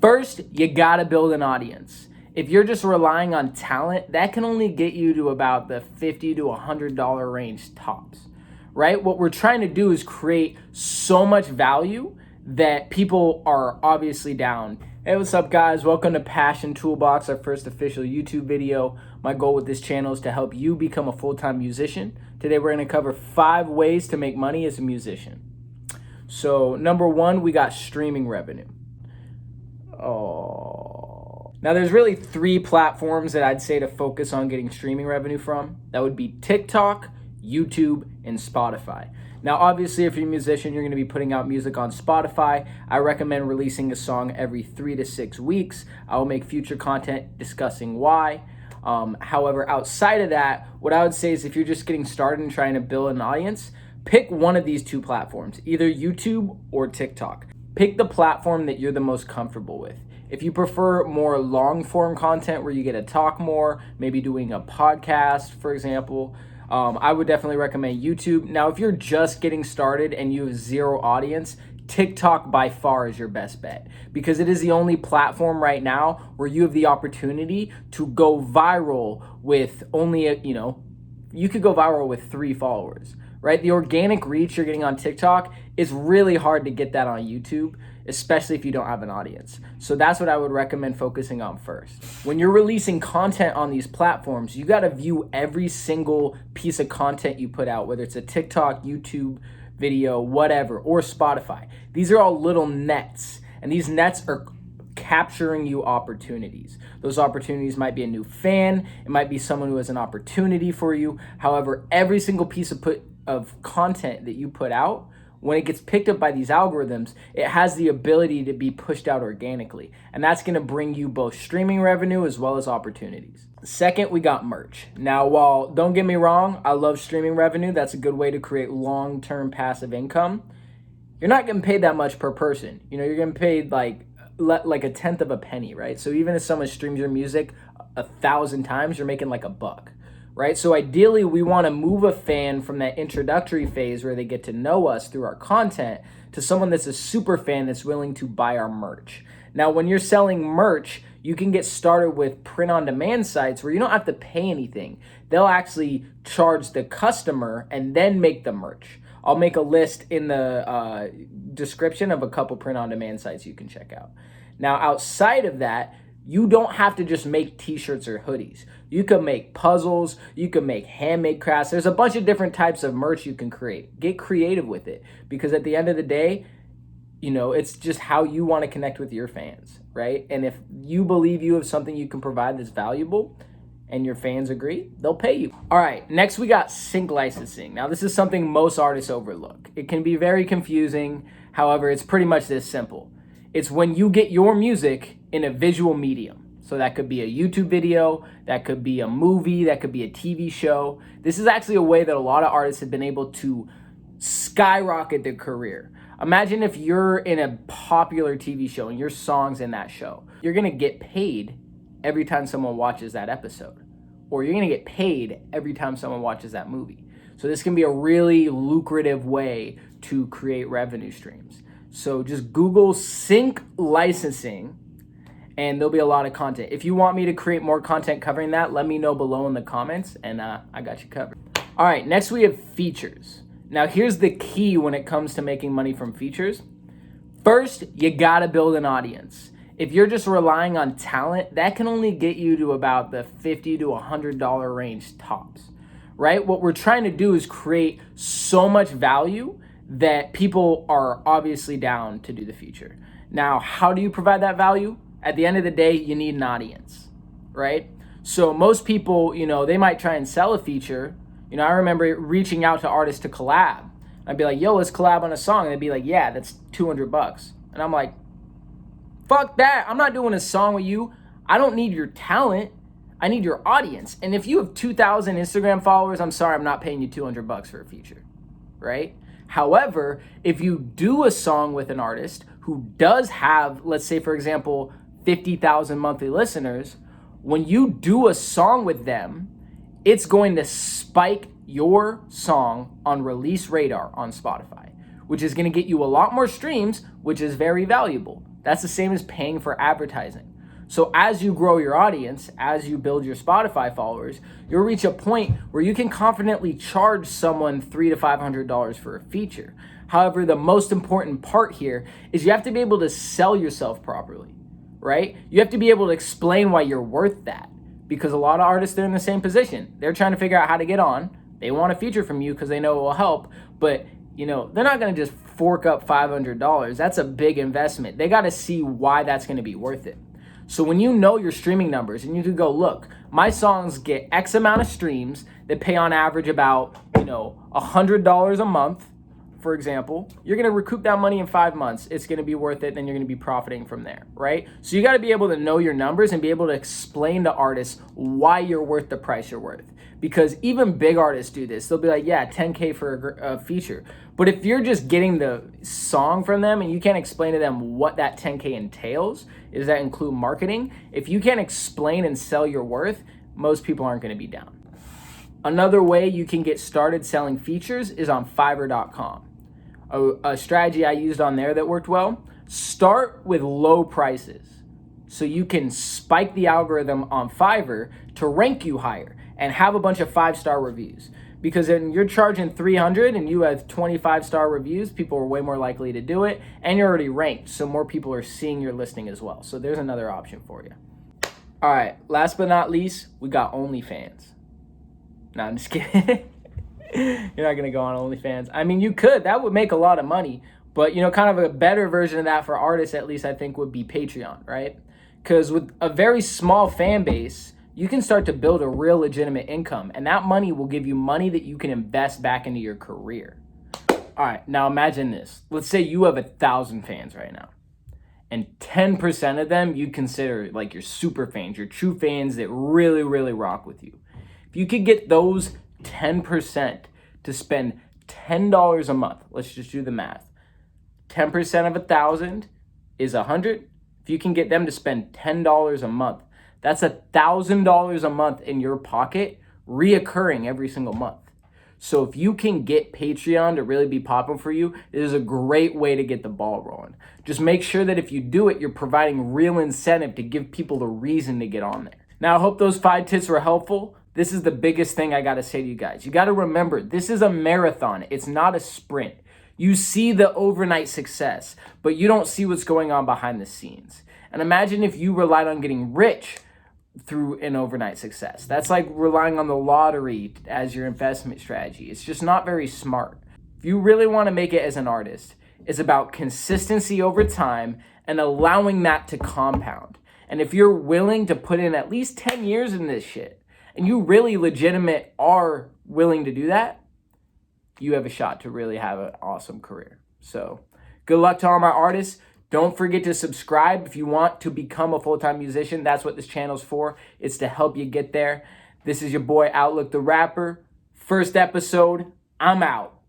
First, you gotta build an audience. If you're just relying on talent, that can only get you to about the $50 to $100 range tops, right? What we're trying to do is create so much value that people are obviously down. Hey, what's up guys? Welcome to Passion Toolbox, our first official YouTube video. My goal with this channel is to help you become a full-time musician. Today we're gonna cover 5 ways to make money as a musician. So number 1, we got streaming revenue. Now there's really 3 platforms that I'd say to focus on getting streaming revenue from. That would be TikTok, YouTube, and Spotify. Now obviously if you're a musician, you're gonna be putting out music on Spotify. I recommend releasing a song every 3 to 6 weeks. I will make future content discussing why. However, outside of that, what I would say is if you're just getting started and trying to build an audience, pick one of these 2 platforms, either YouTube or TikTok. Pick the platform that you're the most comfortable with. If you prefer more long form content where you get to talk more, maybe doing a podcast, for example, I would definitely recommend YouTube. Now, if you're just getting started and you have 0 audience, TikTok by far is your best bet because it is the only platform right now where you have the opportunity to go viral with only, you could go viral with 3 followers. Right? The organic reach you're getting on TikTok is really hard to get that on YouTube, especially if you don't have an audience. So that's what I would recommend focusing on first. When you're releasing content on these platforms, you got to view every single piece of content you put out, whether it's a TikTok, YouTube video, whatever, or Spotify. These are all little nets, and these nets are capturing you opportunities. Those opportunities might be a new fan, it might be someone who has an opportunity for you. However, every single piece of content that you put out, when it gets picked up by these algorithms, it has the ability to be pushed out organically. And that's gonna bring you both streaming revenue as well as opportunities. Second, we got merch. Now, while don't get me wrong, I love streaming revenue. That's a good way to create long-term passive income. You're not getting paid that much per person. You're getting paid like a tenth of a penny, right? So even if someone streams your music 1,000 times, you're making like $1. Right? So ideally, we want to move a fan from that introductory phase where they get to know us through our content to someone that's a super fan that's willing to buy our merch. Now, when you're selling merch, you can get started with print-on-demand sites where you don't have to pay anything. They'll actually charge the customer and then make the merch. I'll make a list in the description of a couple print-on-demand sites you can check out. Now, outside of that, you don't have to just make t-shirts or hoodies. You can make puzzles, you can make handmade crafts. There's a bunch of different types of merch you can create. Get creative with it because at the end of the day, it's just how you want to connect with your fans, right? And if you believe you have something you can provide that's valuable and your fans agree, they'll pay you. All right, next we got sync licensing. Now this is something most artists overlook. It can be very confusing. However, it's pretty much this simple. It's when you get your music in a visual medium. So that could be a YouTube video, that could be a movie, that could be a TV show. This is actually a way that a lot of artists have been able to skyrocket their career. Imagine if you're in a popular TV show and your song's in that show. You're gonna get paid every time someone watches that episode. Or you're gonna get paid every time someone watches that movie. So this can be a really lucrative way to create revenue streams. So just Google sync licensing and there'll be a lot of content. If you want me to create more content covering that, let me know below in the comments and I got you covered. All right, next we have features. Now here's the key when it comes to making money from features. First, you gotta build an audience. If you're just relying on talent, that can only get you to about the $50 to $100 range tops, right? What we're trying to do is create so much value that people are obviously down to do the feature. Now, how do you provide that value? At the end of the day, you need an audience, right? So most people, they might try and sell a feature. I remember reaching out to artists to collab. I'd be like, yo, let's collab on a song. And they'd be like, yeah, that's $200. And I'm like, fuck that. I'm not doing a song with you. I don't need your talent. I need your audience. And if you have 2,000 Instagram followers, I'm sorry, I'm not paying you $200 for a feature, right? However, if you do a song with an artist who does have, let's say, for example, 50,000 monthly listeners, when you do a song with them, it's going to spike your song on release radar on Spotify, which is going to get you a lot more streams, which is very valuable. That's the same as paying for advertising. So as you grow your audience, as you build your Spotify followers, you'll reach a point where you can confidently charge someone $300 to $500 for a feature. However, the most important part here is you have to be able to sell yourself properly, right? You have to be able to explain why you're worth that, because a lot of artists are in the same position. They're trying to figure out how to get on. They want a feature from you because they know it will help, but they're not going to just fork up $500. That's a big investment. They got to see why that's going to be worth it. So when you know your streaming numbers and you can go, look, my songs get X amount of streams that pay on average about, $100 a month, for example, you're going to recoup that money in 5 months. It's going to be worth it. Then you're going to be profiting from there, right? So you got to be able to know your numbers and be able to explain to artists why you're worth the price you're worth. Because even big artists do this. They'll be like, yeah, $10K for a feature. But if you're just getting the song from them and you can't explain to them what that $10K entails, does that include marketing? If you can't explain and sell your worth, most people aren't going to be down. Another way you can get started selling features is on Fiverr.com. A strategy I used on there that worked well, start with low prices so you can spike the algorithm on Fiverr to rank you higher and have a bunch of 5-star reviews. Because then you're charging $300 and you have 25-star reviews, people are way more likely to do it, and you're already ranked, so more people are seeing your listing as well. So there's another option for you. All right, last but not least, we got OnlyFans. No, I'm just kidding. You're not going to go on OnlyFans. I mean, you could. That would make a lot of money. But, kind of a better version of that for artists, at least, I think, would be Patreon, right? Because with a very small fan base, you can start to build a real legitimate income. And that money will give you money that you can invest back into your career. All right, now imagine this. Let's say you have 1,000 fans right now. And 10% of them you consider like your super fans, your true fans that really, really rock with you. If you could get those 10% to spend $10 a month, let's just do the math. 10% of 1,000 is 100. If you can get them to spend $10 a month, that's $1,000 a month in your pocket, reoccurring every single month. So if you can get Patreon to really be popping for you, it is a great way to get the ball rolling. Just make sure that if you do it, you're providing real incentive to give people the reason to get on there. Now, I hope those 5 tips were helpful. This is the biggest thing I got to say to you guys. You got to remember, this is a marathon. It's not a sprint. You see the overnight success, but you don't see what's going on behind the scenes. And imagine if you relied on getting rich through an overnight success. That's like relying on the lottery as your investment strategy. It's just not very smart. If you really want to make it as an artist, it's about consistency over time and allowing that to compound. And if you're willing to put in at least 10 years in this shit, and you really legitimate are willing to do that, you have a shot to really have an awesome career. So good luck to all my artists. Don't forget to subscribe if you want to become a full-time musician. That's what this channel's for. It's to help you get there. This is your boy Outlook the Rapper. First episode. I'm out.